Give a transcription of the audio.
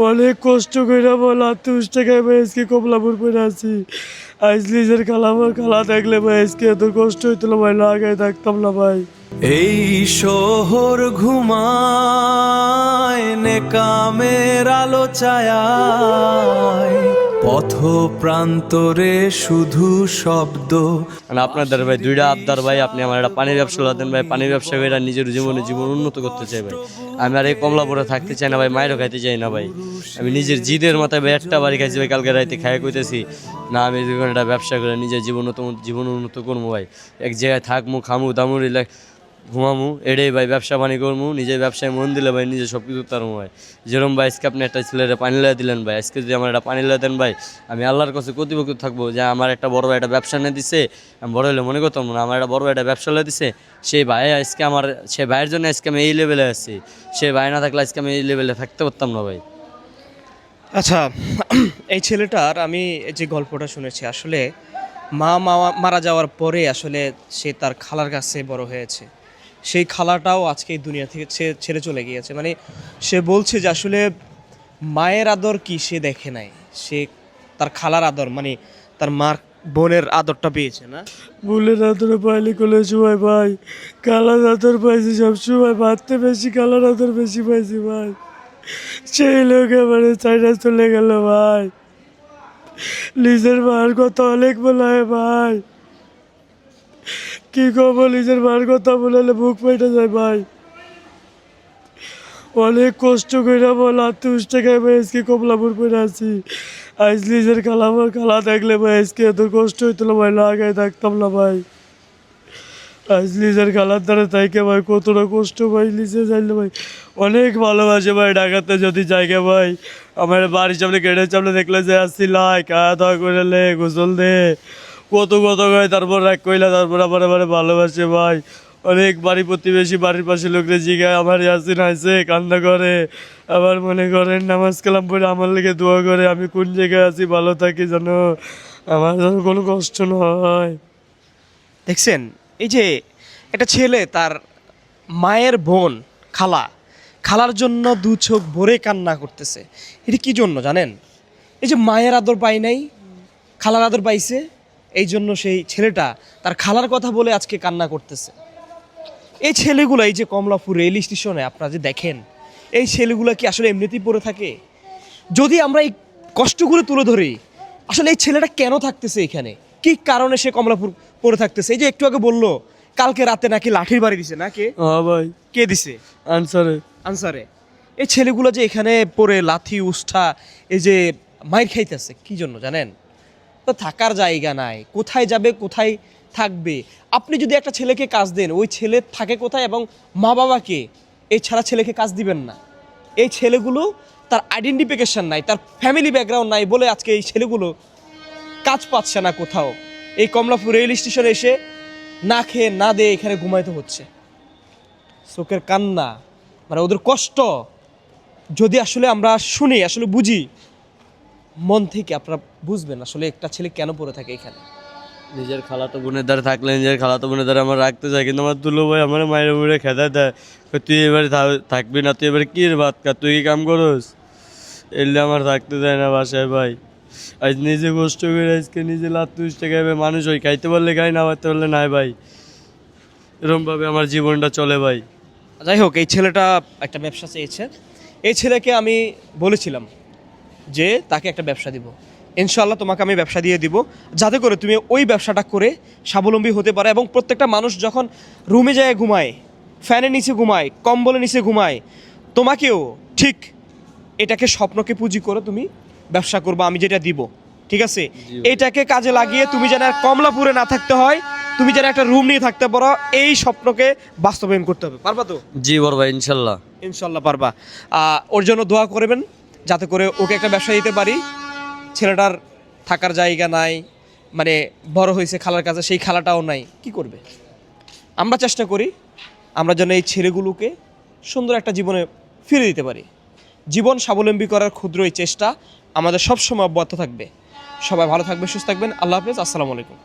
অনেক কষ্ট কইরা বল 28 টাকায় ভাই আজকে কমলাপুর পরে আছি। আইজ নিজের আমার খালা থাকলে ভাই আজকে এত কষ্ট হইতো না ভাই, লাগাই থাকতাম না ভাই। এই শহর ঘুমায় নেকামের আলো ছায়ায়, পথ প্রান্তরে শুধু শব্দ। মানে আপনাদের ভাই দুইটা আবদার ভাই, আপনি আমার একটা পানির ব্যবসা দেন ভাই। পানির ব্যবসা করে নিজের জীবন উন্নত করতে চাই ভাই। আমি আর এই কমলাপুরে থাকতে চাই না ভাই, মায়েরও খাইতে চাই না ভাই। আমি নিজের জিদের মাথায় ভাই একটা বাড়ি খাইছি ভাই, কালকে রাইতে খাই কইতেছি না আমি একটা ব্যবসা করে নিজের জীবন উন্নত করবো ভাই। এক জায়গায় থাকবো, খামু দামু, ঘুমামু, এটাই ভাই। ব্যবসা বাণী করবো, নিজের ব্যবসায় মন দিলে ভাই নিজে সব কিছু তারমু ভাই। যেরকম ভাই আজকে আপনি একটা ছেলের পানি লাই দিলেন ভাই, আজকে যদি আমার একটা পানি লাই দেন ভাই, আমি আল্লাহর কাছে কর্তৃপক্ষ থাকবো যে আমার একটা বড় ভাই একটা ব্যবসা নিয়ে দিছে। আমি বড় হলে মনে করতাম না, আমার একটা বড় ভাই একটা ব্যবসা লাই দিছে। সেই ভাই আজকে সেই ভাইয়ের জন্য আজকে আমি এই লেভেলে আছি। সেই ভাই না থাকলে আজকে আমি এই লেভেলে থাকতে পারতাম না ভাই। আচ্ছা, এই ছেলেটার আমি যে গল্পটা শুনেছি, আসলে মা মারা যাওয়ার পরে আসলে সে তার খালার কাছে বড় হয়েছে। সেই খালাটাও আজকে এই দুনিয়া থেকে ছেড়ে চলে গিয়েছে। মানে সে বলছে যে আসলে মায়ের আদর কি সে দেখে নাই, সে তার খালার আদর, মানে তার মার বোনের আদরটা পেয়েছে না। বুলের আদর পাইলে কোলে সময় ভাই, কালার আদর পাইছি সব সময়, ভাবতে বেশি কালার আদর বেশি পাইছি ভাই। সেই লোক এবারে চাইনা চলে গেল ভাই। নিজের মার কথা অনেক বলা হয় ভাই, কি করবো, নিজের মার কথা বলালে বুক পেটে যায় ভাই। অনেক কষ্ট কইরা বল 28 টাকায় ভাই আজকে কমলাপুর পরে আছি। আইজ নিজের আমার খালা থাকলে ভাই আজকে এত কষ্ট হইতো না ভাই, লাগাই থাকতাম না ভাই। আজ নিজের খালার দ্বারা তাইকে ভাই কতটা কষ্ট ভাই নিজে যাইলে ভাই। অনেক ভালোবাসে ভাই। ঢাকাতে যদি জায়গা ভাই আমার বাড়ির সামনে গেটের সামনে দেখলে যে আসছি লাই খাওয়া দাওয়া করে লে গোসল দে কত করে, তারপর রাগ কইলা, তারপর আমার ভালোবাসে ভাই। অনেক বাড়ি প্রতিবেশী বাড়ির পাশে লোকরে জিগায় আমার ইয়াসিন আইসে কান্না করে, আবার মনে করেন নামাজ কালাম পড়ে আমার লেগে দোয়া করে আমি কোন জায়গায় আছি ভালো থাকি যেন, আমার যেন কোনো কষ্ট না হয়। দেখছেন, এই যে একটা ছেলে তার মায়ের বোন খালার জন্য দু চোখ ভরে কান্না করতেছে। এটা কি জন্য জানেন? এই যে মায়ের আদর পাই নাই, খালার আদর পাইছে, এই জন্য সেই ছেলেটা তার খালার কথা বলে আজকে কান্না করতেছে। এই ছেলেগুলো এই যে কমলাপুর রেল স্টেশনে আপনারা যে দেখেন, এই ছেলেগুলো কি আসলে এমনিতেই পড়ে থাকে? যদি আমরা এই কষ্টগুলো তুলে ধরি, আসলে এই ছেলেটা কেন থাকতেছে এখানে, কি কারণে সে কমলাপুর পড়ে থাকতেছে? এই যে একটু আগে বললো কালকে রাতে নাকি লাঠির বাড়ি দিছে, না কে? হ্যাঁ ভাই, কে দিছে? আনসারে। এই ছেলেগুলো যে এখানে পড়ে লাথি উষ্ঠা এই যে মাইর খাইতেছে কি জন্য জানেন? তো থাকার জায়গা নাই, কোথায় যাবে, কোথায় থাকবে? আপনি যদি একটা ছেলেকে কাজ দেন, ওই ছেলে থাকে কোথায় এবং মা বাবাকে এই ছাড়া ছেলেকে কাজ দিবেন না। এই ছেলেগুলো তার আইডেন্টিফিকেশন নাই, তার ফ্যামিলি ব্যাকগ্রাউন্ড নাই বলে আজকে এই ছেলেগুলো কাজ পাচ্ছে না কোথাও। এই কমলাপুর রেল স্টেশনে এসে না খেয়ে না দিয়ে এখানে ঘুমাইতে হচ্ছে। চোখের কান্না, মানে ওদের কষ্ট যদি আসলে আমরা শুনি, আসলে বুঝি মন থেকে, আপনারা বুঝবেন আসলে একটা ছেলে কেন পড়ে থাকে এখানে। নিজের খালাতো বোনের দ্বারা থাকলে নিজের খালাতো বোনের দ্বারা আমার রাখতে চাই, কিন্তু আমার দুলো ভাই আমার মায়ের মুড়ে খেতে দেয়, তুই এবারে থাকবি না, তুই এবারে কি ভাত খা, তুই কি কাম করস, এলে আমার থাকতে দেয় না বাসায় ভাই। আজ নিজে কষ্ট করে আজকে নিজে 28 টাকায় মানুষ ওই খাইতে পারলে খাই, না পারতে পারলে নাই ভাই। এরকমভাবে আমার জীবনটা চলে ভাই। যাই হোক, এই ছেলেটা একটা ব্যবসা চেয়েছে। এই ছেলেকে আমি বলেছিলাম যে তাকে একটা ব্যবসা দিব, ইনশাআল্লাহ তোমাকে আমি ব্যবসা দিয়ে দিব, যাতে করে তুমি ওই ব্যবসাটা করে স্বাবলম্বী হতে পারো। এবং প্রত্যেকটা মানুষ যখন রুমে যায় ঘুমায়, ফ্যানের নিচে ঘুমায়, কম্বলের নিচে ঘুমায়, তোমাকেও ঠিক এটাকে স্বপ্নকে পুঁজি করে তুমি ব্যবসা করবে, আমি যেটা দিব, ঠিক আছে? এটাকে কাজে লাগিয়ে তুমি যেন আর কমলাপুরে না থাকতে হয়, তুমি যেন একটা রুম নিয়ে থাকতে পারো, এই স্বপ্নকে বাস্তবায়ন করতে হবে। পারবা তো? জি বড় ভাই, ইনশাল্লাহ। ইনশাল্লাহ পারবা। ওর জন্য দোয়া করবেন যাতে করে ওকে একটা ব্যবসা দিতে পারি। ছেলেটার থাকার জায়গা নাই, মানে বড় হয়েছে খালার কাছে, সেই খালাটাও নাই, কি করবে? আমরা চেষ্টা করি আমরা যেন এই ছেলেগুলোকে সুন্দর একটা জীবনে ফিরে দিতে পারি। জীবন স্বাবলম্বী করার ক্ষুদ্র এই চেষ্টা আমাদের সবসময় অব্যাহত থাকবে। সবাই ভালো থাকবে, সুস্থ থাকবেন। আল্লাহ হাফেজ, আসসালামু আলাইকুম।